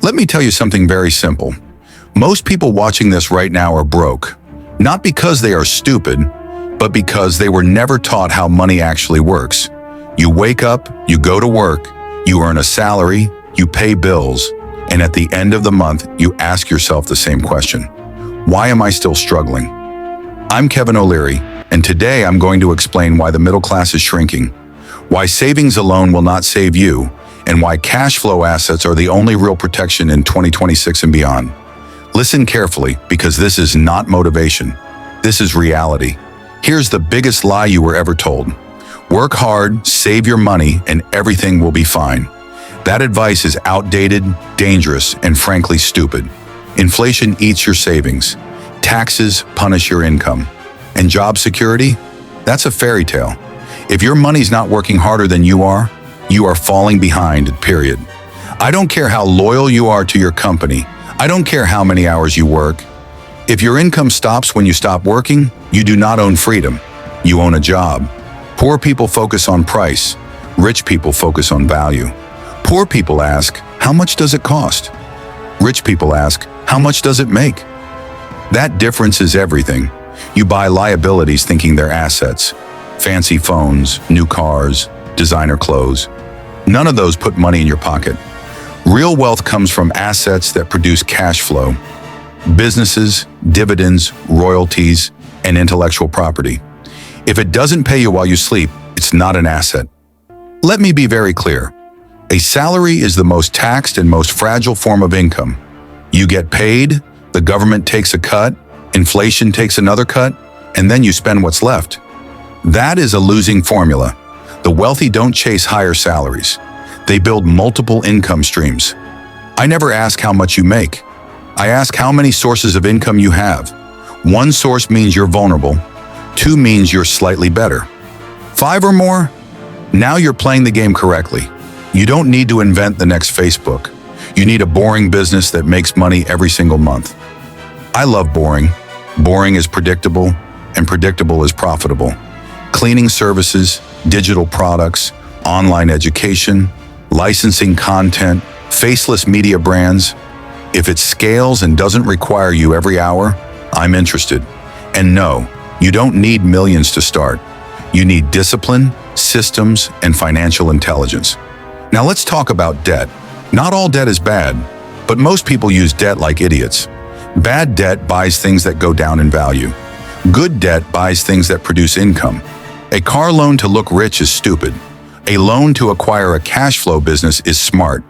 Let me tell you something very simple. Most people watching this right now are broke, not because they are stupid, but because they were never taught how money actually works. You wake up, you go to work, you earn a salary, you pay bills, and at the end of the month, you ask yourself the same question. Why am I still struggling? I'm Kevin O'Leary, and today I'm going to explain why the middle class is shrinking, why savings alone will not save you, and why cash flow assets are the only real protection in 2026 and beyond. Listen carefully, because this is not motivation. This is reality. Here's the biggest lie you were ever told. Work hard, save your money, and everything will be fine. That advice is outdated, dangerous, and frankly stupid. Inflation eats your savings. Taxes punish your income. And job security? That's a fairy tale. If your money's not working harder than you are falling behind, period. I don't care how loyal you are to your company. I don't care how many hours you work. If your income stops when you stop working, you do not own freedom. You own a job. Poor people focus on price. Rich people focus on value. Poor people ask, how much does it cost? Rich people ask, how much does it make? That difference is everything. You buy liabilities thinking they're assets. Fancy phones, new cars, designer clothes. None of those put money in your pocket. Real wealth comes from assets that produce cash flow. Businesses, dividends, royalties, and intellectual property. If it doesn't pay you while you sleep, it's not an asset. Let me be very clear. A salary is the most taxed and most fragile form of income. You get paid, the government takes a cut, inflation takes another cut, and then you spend what's left. That is a losing formula. The wealthy don't chase higher salaries. They build multiple income streams. I never ask how much you make. I ask how many sources of income you have. One source means you're vulnerable. Two means you're slightly better. Five or more? Now you're playing the game correctly. You don't need to invent the next Facebook. You need a boring business that makes money every single month. I love boring. Boring is predictable, and predictable is profitable. Cleaning services, digital products, online education, licensing content, faceless media brands. If it scales and doesn't require you every hour, I'm interested. And no, you don't need millions to start. You need discipline, systems, and financial intelligence. Now let's talk about debt. Not all debt is bad, but most people use debt like idiots. Bad debt buys things that go down in value. Good debt buys things that produce income. A car loan to look rich is stupid. A loan to acquire a cash flow business is smart.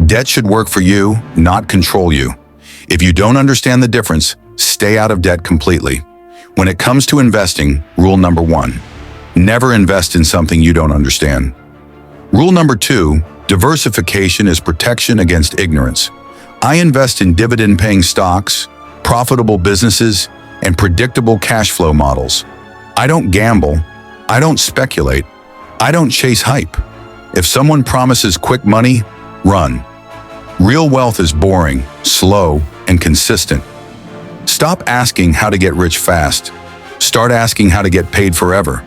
Debt should work for you, not control you. If you don't understand the difference, stay out of debt completely. When it comes to investing, rule number 1, never invest in something you don't understand. Rule number 2, diversification is protection against ignorance. I invest in dividend-paying stocks, profitable businesses, and predictable cash flow models. I don't gamble. I don't speculate. I don't chase hype. If someone promises quick money, run. Real wealth is boring, slow, and consistent. Stop asking how to get rich fast. Start asking how to get paid forever.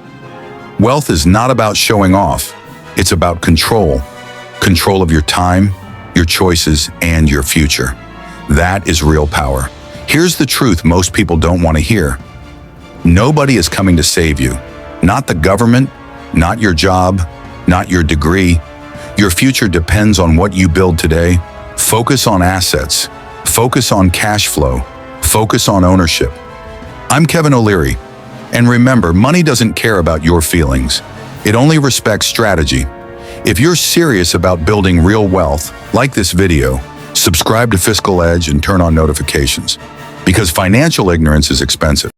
Wealth is not about showing off. It's about control. Control of your time, your choices, and your future. That is real power. Here's the truth most people don't want to hear. Nobody is coming to save you. Not the government, not your job, not your degree. Your future depends on what you build today. Focus on assets. Focus on cash flow. Focus on ownership. I'm Kevin O'Leary. And remember, money doesn't care about your feelings. It only respects strategy. If you're serious about building real wealth, like this video, subscribe to Fiscal Edge and turn on notifications. Because financial ignorance is expensive.